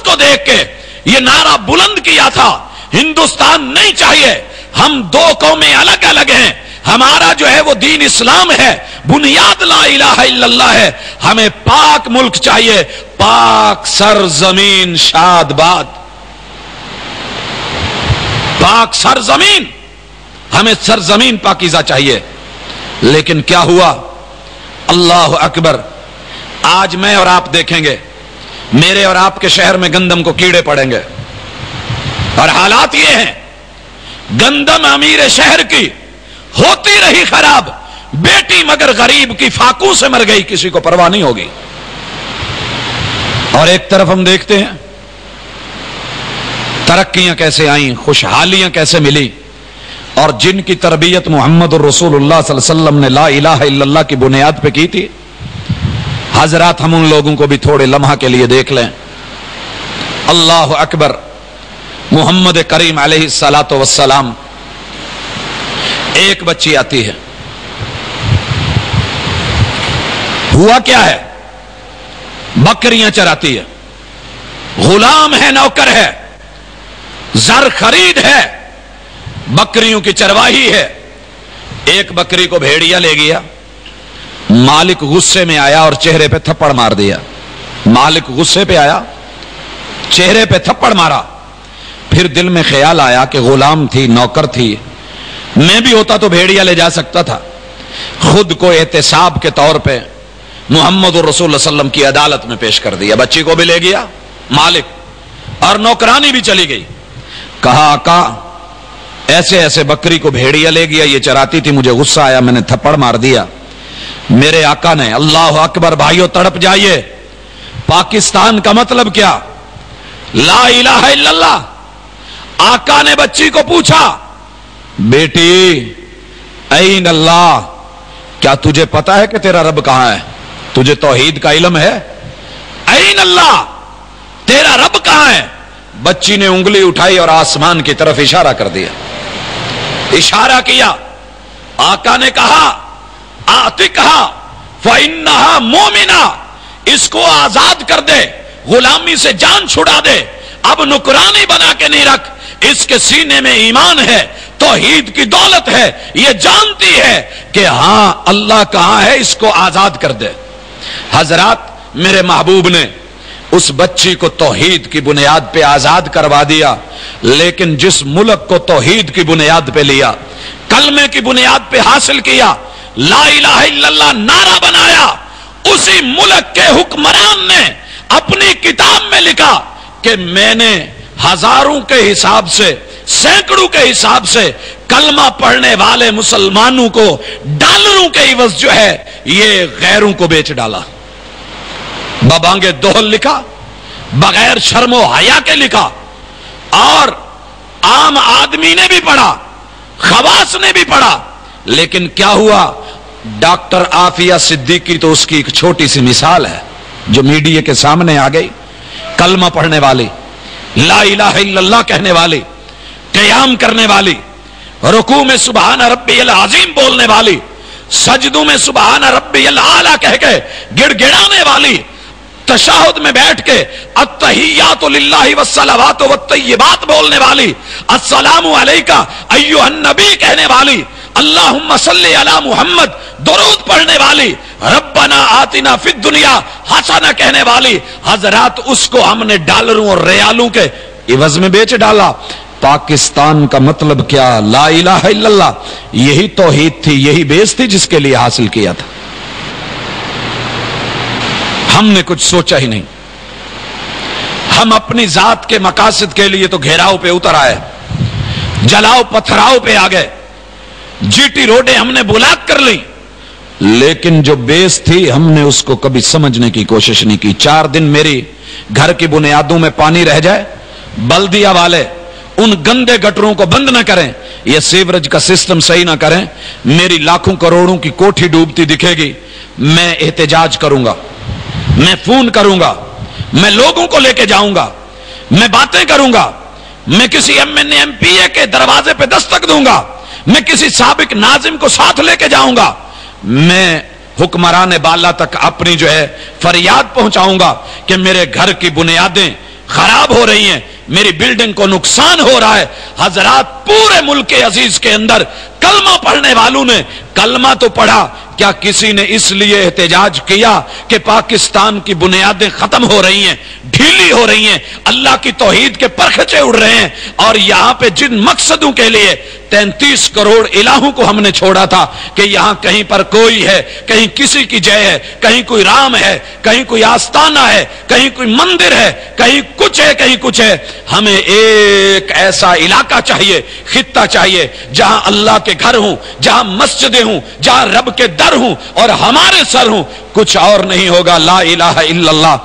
کو دیکھ کے یہ نعرہ بلند کیا تھا، ہندوستان نہیں چاہیے، ہم دو قومیں الگ الگ ہیں، ہمارا جو ہے وہ دین اسلام ہے، بنیاد لا الہ الا اللہ ہے، ہمیں پاک ملک چاہیے، پاک سرزمین شاد باد، پاک سرزمین، ہمیں سرزمین پاکیزہ چاہیے۔ لیکن کیا ہوا؟ اللہ اکبر، آج میں اور آپ دیکھیں گے میرے اور آپ کے شہر میں گندم کو کیڑے پڑیں گے، اور حالات یہ ہیں، گندم امیر شہر کی ہوتی رہی خراب، بیٹی مگر غریب کی فاقوں سے مر گئی، کسی کو پرواہ نہیں ہوگی۔ اور ایک طرف ہم دیکھتے ہیں ترقیاں کیسے آئیں، خوشحالیاں کیسے ملی، اور جن کی تربیت محمد الرسول اللہ صلی اللہ علیہ وسلم نے لا الہ الا اللہ کی بنیاد پہ کی تھی، حضرات ہم ان لوگوں کو بھی تھوڑے لمحہ کے لیے دیکھ لیں۔ اللہ اکبر، محمد کریم علیہ الصلاۃ والسلام، ایک بچی آتی ہے، ہوا کیا ہے؟ بکریاں چراتی ہے، غلام ہے، نوکر ہے، زر خرید ہے، بکریوں کی چرواہی ہے۔ ایک بکری کو بھیڑیا لے گیا، مالک غصے میں آیا اور چہرے پہ تھپڑ مار دیا۔ مالک غصے پہ آیا، چہرے پہ تھپڑ مارا، پھر دل میں خیال آیا کہ غلام تھی، نوکر تھی، میں بھی ہوتا تو بھیڑیا لے جا سکتا تھا۔ خود کو احتساب کے طور پہ محمد الرسول صلی اللہ علیہ وسلم کی عدالت میں پیش کر دیا، بچی کو بھی لے گیا مالک، اور نوکرانی بھی چلی گئی۔ کہا آقا ایسے ایسے بکری کو بھیڑیا لے گیا، یہ چراتی تھی، مجھے غصہ آیا، میں نے تھپڑ مار دیا۔ میرے آقا نے، اللہ اکبر بھائیو تڑپ جائیے، پاکستان کا مطلب کیا؟ لا الہ الا اللہ۔ آقا نے بچی کو پوچھا، بیٹی این اللہ، کیا تجھے پتا ہے کہ تیرا رب کہاں ہے؟ تجھے توحید کا علم ہے؟ این اللہ، تیرا رب کہاں ہے؟ بچی نے انگلی اٹھائی اور آسمان کی طرف اشارہ کر دیا، اشارہ کیا۔ آقا نے کہا آتقھا فإنہا مومنہ، اس کو آزاد کر دے، غلامی سے جان چھڑا دے، اب نکرانی بنا کے نہیں رکھ، اس کے سینے میں ایمان ہے، توحید کی دولت ہے، یہ جانتی ہے کہ ہاں اللہ کہاں ہے، اس کو آزاد کر دے۔ حضرات میرے محبوب نے اس بچی کو توحید کی بنیاد پہ آزاد کروا دیا، لیکن جس ملک کو توحید کی بنیاد پہ لیا، کلمے کی بنیاد پہ حاصل کیا، لا الہ الا اللہ نعرہ بنایا، اسی ملک کے حکمران نے اپنی کتاب میں لکھا کہ میں نے ہزاروں کے حساب سے، سینکڑوں کے حساب سے کلمہ پڑھنے والے مسلمانوں کو ڈالروں کے عوض جو ہے یہ غیروں کو بیچ ڈالا۔ ببانگے دوہل لکھا، بغیر شرم و حیا کے لکھا، اور عام آدمی نے بھی پڑھا، خواص نے بھی پڑھا، لیکن کیا ہوا؟ ڈاکٹر عافیہ صدیقی تو اس کی ایک چھوٹی سی مثال ہے جو میڈیا کے سامنے آ گئی، کلمہ پڑھنے والی، لا الہ الا اللہ کہنے والی، قیام کرنے والی، رکوع میں سبحان ربی العظیم بولنے والی، سجدوں میں سبحان ربی الاعلی کہہ کے گڑ گڑانے والی، تشہد میں بیٹھ کے التحیات للہ والصلوات والطیبات بولنے والی، السلام علیکہ ایھا النبی کہنے والی، اللہم صلی علی محمد درود پڑھنے والی، ربنا آتنا فی الدنیا حسنہ کہنے والی۔ حضرات اس کو ہم نے ڈالروں اور ریالوں کے عوض میں بیچ ڈالا۔ پاکستان کا مطلب کیا؟ لا الہ الا اللہ، یہی توحید تھی، یہی بیس تھی جس کے لیے حاصل کیا تھا۔ ہم نے کچھ سوچا ہی نہیں، ہم اپنی ذات کے مقاصد کے لیے تو گھیراؤ پہ اتر آئے، جلاؤ پتھراؤ پہ آ گئے، جی ٹی روڈیں ہم نے بلاک کر لی، لیکن جو بیس تھی ہم نے اس کو کبھی سمجھنے کی کوشش نہیں کی۔ 4 دن میری گھر کی بنیادوں میں پانی رہ جائے، بلدیہ والے ان گندے گٹروں کو بند نہ کریں، یہ سیوریج کا سسٹم صحیح نہ کریں، میری لاکھوں کروڑوں کی کوٹھی ڈوبتی دکھے گی، میں احتجاج کروں گا، میں فون کروں گا، میں لوگوں کو لے کے جاؤں گا، میں باتیں کروں گا، میں کسی M N A M P A کے دروازے پہ دستک دوں گا، میں کسی سابق ناظم کو ساتھ لے کے جاؤں گا، میں حکمران بالا تک اپنی جو ہے فریاد پہنچاؤں گا کہ میرے گھر کی بنیادیں خراب ہو رہی ہیں، میری بلڈنگ کو نقصان ہو رہا ہے۔ حضرات پورے ملک عزیز کے اندر کلمہ پڑھنے والوں نے کلمہ تو پڑھا، کیا کسی نے اس لیے احتجاج کیا کہ پاکستان کی بنیادیں ختم ہو رہی ہیں، ڈھیلی ہو رہی ہیں، اللہ کی توحید کے پرخچے اڑ رہے ہیں، اور یہاں پہ جن مقصدوں کے لیے 33 کروڑ الہوں کو ہم نے چھوڑا تھا کہ یہاں کہیں پر کوئی ہے، کہیں کسی کی جے ہے، کہیں کوئی رام ہے، کہیں کوئی آستانہ ہے، کہیں کوئی مندر ہے، کہیں کچھ ہے، کہیں کچھ ہے، ہمیں ایک ایسا علاقہ چاہیے، خطہ چاہیے جہاں اللہ کے گھر ہوں، جہاں مسجدیں ہوں، جہاں رب کے در ہوں اور ہمارے سر ہوں، کچھ اور نہیں ہوگا، لا الہ الا اللہ۔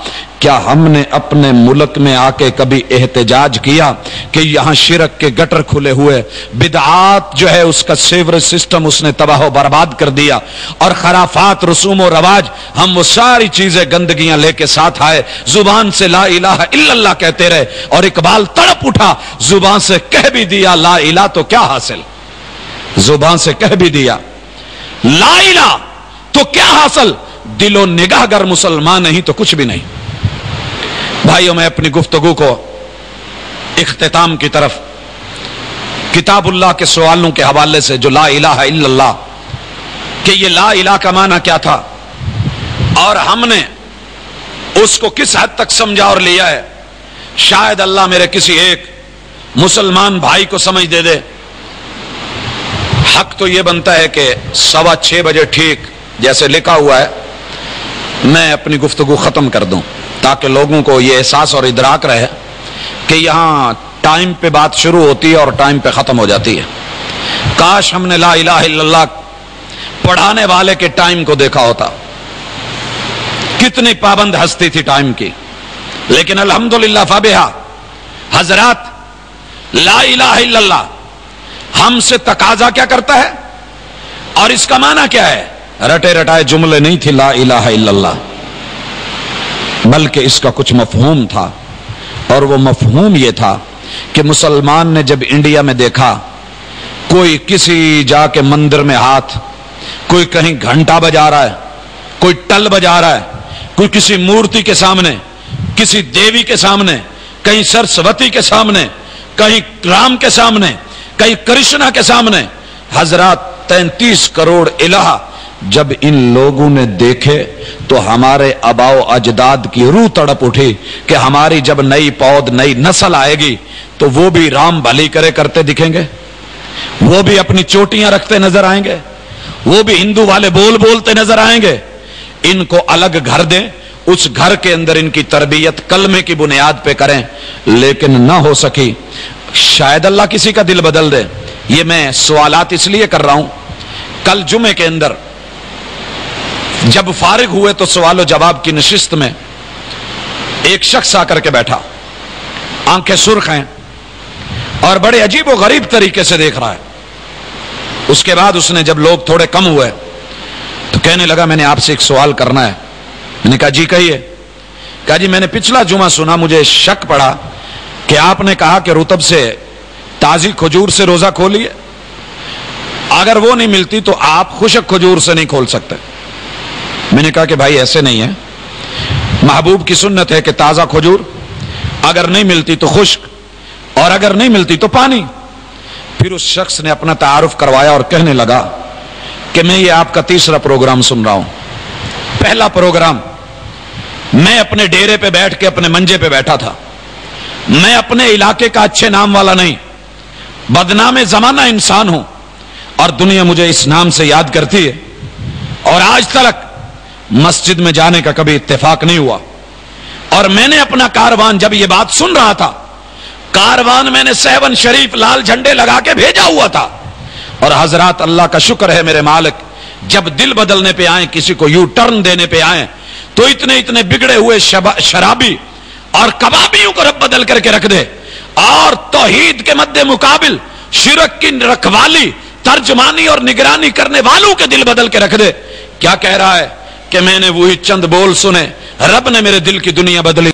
کیا ہم نے اپنے ملک میں آ کے کبھی احتجاج کیا کہ یہاں شرک کے گٹر کھلے ہوئے، بدعات جو ہے اس کا سیوریج سسٹم اس نے تباہ و برباد کر دیا، اور خرافات، رسوم و رواج، ہم وہ ساری چیزیں گندگیاں لے کے ساتھ آئے، زبان سے لا الہ الا اللہ کہتے رہے، اور اقبال تڑپ اٹھا، زبان سے کہہ بھی دیا لا الہ تو کیا حاصل، زبان سے کہہ بھی دیا لا الہ تو کیا حاصل، دل و نگاہ گر مسلمان نہیں تو کچھ بھی نہیں۔ بھائیوں، میں اپنی گفتگو کو اختتام کی طرف کتاب اللہ کے سوالوں کے حوالے سے، جو لا الہ الا اللہ کہ یہ لا الہ کا معنی کیا تھا اور ہم نے اس کو کس حد تک سمجھا اور لیا ہے، شاید اللہ میرے کسی ایک مسلمان بھائی کو سمجھ دے دے۔ حق تو یہ بنتا ہے کہ 6:15 بجے ٹھیک جیسے لکھا ہوا ہے میں اپنی گفتگو ختم کر دوں، تاکہ لوگوں کو یہ احساس اور ادراک رہے کہ یہاں ٹائم پہ بات شروع ہوتی ہے اور ٹائم پہ ختم ہو جاتی ہے۔ کاش ہم نے لا الہ الا اللہ پڑھانے والے کے ٹائم کو دیکھا ہوتا، کتنی پابند ہستی تھی ٹائم کی، لیکن الحمدللہ فبہا۔ حضرات، لا الہ الا اللہ ہم سے تقاضا کیا کرتا ہے اور اس کا معنی کیا ہے؟ رٹے رٹائے جملے نہیں تھی لا الہ الا اللہ، بلکہ اس کا کچھ مفہوم تھا، اور وہ مفہوم یہ تھا کہ مسلمان نے جب انڈیا میں دیکھا کوئی کسی جا کے مندر میں ہاتھ، کوئی کہیں گھنٹا بجا رہا ہے، کوئی ٹل بجا رہا ہے، کوئی کسی مورتی کے سامنے، کسی دیوی کے سامنے، کہیں سرسوتی کے سامنے، کہیں رام کے سامنے، کہیں کرشنا کے سامنے، حضرات 33 کروڑ الہ جب ان لوگوں نے دیکھے تو ہمارے آباء و اجداد کی روح تڑپ اٹھی کہ ہماری جب نئی پود، نئی نسل آئے گی تو وہ بھی رام بھلی کرے کرتے دکھیں گے، وہ بھی اپنی چوٹیاں رکھتے نظر آئیں گے، وہ بھی ہندو والے بول بولتے نظر آئیں گے۔ ان کو الگ گھر دیں، اس گھر کے اندر ان کی تربیت کلمے کی بنیاد پہ کریں، لیکن نہ ہو سکی۔ شاید اللہ کسی کا دل بدل دے۔ یہ میں سوالات اس لیے کر رہا ہوں، کل جمعے کے اندر جب فارغ ہوئے تو سوال و جواب کی نشست میں ایک شخص آ کر کے بیٹھا، آنکھیں سرخ ہیں اور بڑے عجیب و غریب طریقے سے دیکھ رہا ہے۔ اس کے بعد اس نے جب لوگ تھوڑے کم ہوئے تو کہنے لگا میں نے آپ سے ایک سوال کرنا ہے۔ میں نے کہا جی کہیے۔ کہا جی میں نے پچھلا جمعہ سنا، مجھے شک پڑا کہ آپ نے کہا کہ رطب سے، تازی کھجور سے روزہ کھولیے، اگر وہ نہیں ملتی تو آپ خشک کھجور سے نہیں کھول سکتے۔ میں نے کہا کہ بھائی ایسے نہیں ہے، محبوب کی سنت ہے کہ تازہ کھجور اگر نہیں ملتی تو خشک، اور اگر نہیں ملتی تو پانی۔ پھر اس شخص نے اپنا تعارف کروایا اور کہنے لگا کہ میں یہ آپ کا تیسرا پروگرام سن رہا ہوں۔ پہلا پروگرام میں اپنے ڈیرے پہ بیٹھ کے اپنے منجے پہ بیٹھا تھا، میں اپنے علاقے کا اچھے نام والا نہیں، بدنام زمانہ انسان ہوں، اور دنیا مجھے اس نام سے یاد کرتی ہے، اور آج تک مسجد میں جانے کا کبھی اتفاق نہیں ہوا۔ اور میں نے اپنا کاروان، جب یہ بات سن رہا تھا، کاروان میں نے 7 شریف لال جھنڈے لگا کے بھیجا ہوا تھا۔ اور حضرات اللہ کا شکر ہے میرے مالک، جب دل بدلنے پہ آئیں، کسی کو یو ٹرن دینے پہ آئیں، تو اتنے بگڑے ہوئے شرابی اور کبابیوں کو رب بدل کر کے رکھ دے، اور توحید کے مد مقابل شرک کی رکھوالی، ترجمانی اور نگرانی کرنے والوں کے دل بدل کے رکھ دے۔ کیا کہہ رہا ہے کہ میں نے وہی چند بول سنے، رب نے میرے دل کی دنیا بدلی۔